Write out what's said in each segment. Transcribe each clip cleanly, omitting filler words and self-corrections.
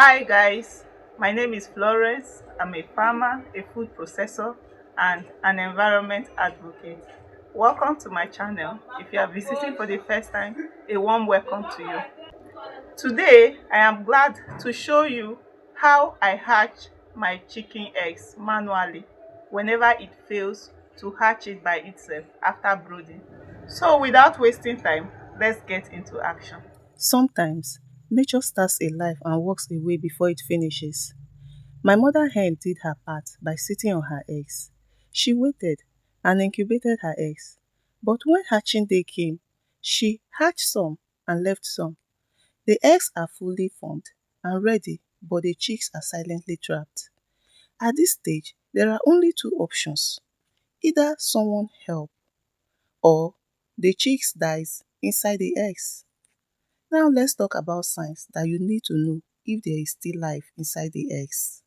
Hi guys, my name is Florence. I'm a farmer, a food processor, and an environment advocate. Welcome to my channel. If you are visiting for the first time, a warm welcome to you. Today, I am glad to show you how I hatch my chicken eggs manually whenever it fails to hatch it by itself after brooding. So without wasting time, let's get into action. Sometimes, nature starts a life and walks away before it finishes. My mother hen did her part by sitting on her eggs. She waited and incubated her eggs. But when hatching day came, she hatched some and left some. The eggs are fully formed and ready, but the chicks are silently trapped. At this stage, there are only two options. Either someone help or the chicks dies inside the eggs. Now let's talk about signs that you need to know if there is still life inside the eggs.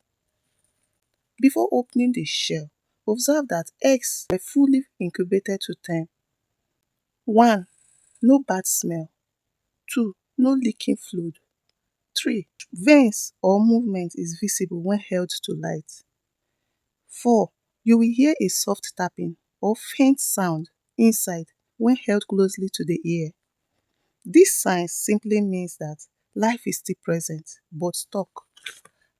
Before opening the shell, observe that eggs were fully incubated to term. 1. No bad smell. 2. No leaking fluid. 3. Veins or movement is visible when held to light. 4. You will hear a soft tapping or faint sound inside when held closely to the ear. This sign simply means that life is still present but stuck.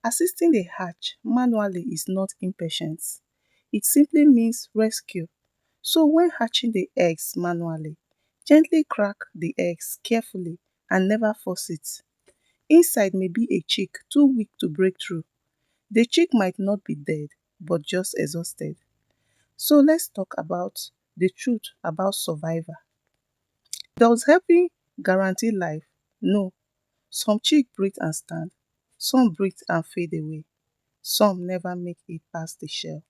Assisting the hatch manually is not impatience. It simply means rescue. So when hatching the eggs manually, gently crack the eggs carefully and never force it. Inside may be a chick too weak to break through. The chick might not be dead, but just exhausted. So let's talk about the truth about survivor. Does helping guarantee life? No. Some chick breathe and stand. Some breathe and fade away. Some never make it past the shell.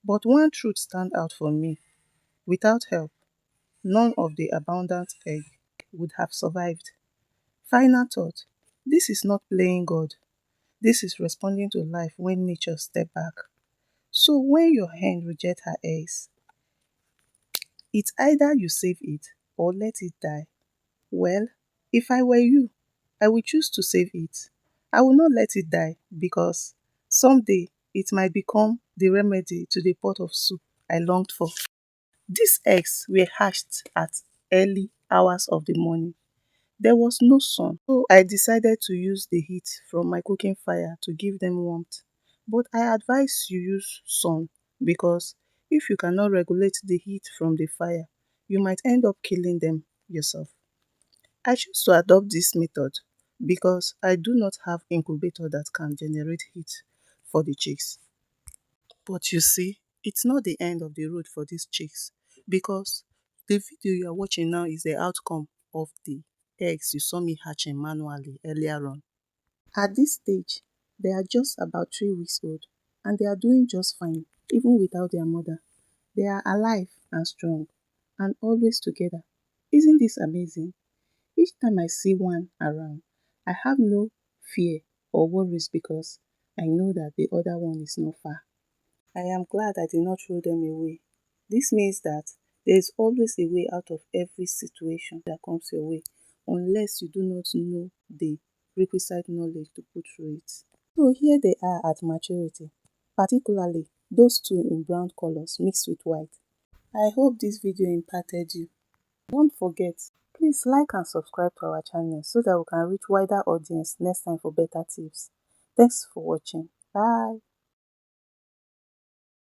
But one truth stands out for me. Without help, none of the abundant egg would have survived. Final thought. This is not playing God. This is responding to life when nature steps back. So when your hen rejects her eggs, it's either you save it or let it die. Well, if I were you, I would choose to save it. I will not let it die because someday it might become the remedy to the pot of soup I longed for. These eggs were hatched at early hours of the morning. There was no sun, so I decided to use the heat from my cooking fire to give them warmth. But I advise you use sun because if you cannot regulate the heat from the fire, you might end up killing them yourself. I choose to adopt this method because I do not have incubator that can generate heat for the chicks. But you see, it's not the end of the road for these chicks because the video you are watching now is the outcome of the eggs you saw me hatching manually earlier on. At this stage, they are just about 3 weeks old and they are doing just fine even without their mother. They are alive and strong and always together. Isn't this amazing? Each time I see one around, I have no fear or worries because I know that the other one is not far. I am glad I did not throw them away. This means that there is always a way out of every situation that comes your way, unless you do not know the requisite knowledge to put through it. So here they are at maturity, particularly those two in brown colors mixed with white. I hope this video impacted you. Don't forget, please like and subscribe to our channel so that we can reach wider audience next time for better tips. Thanks for watching. Bye.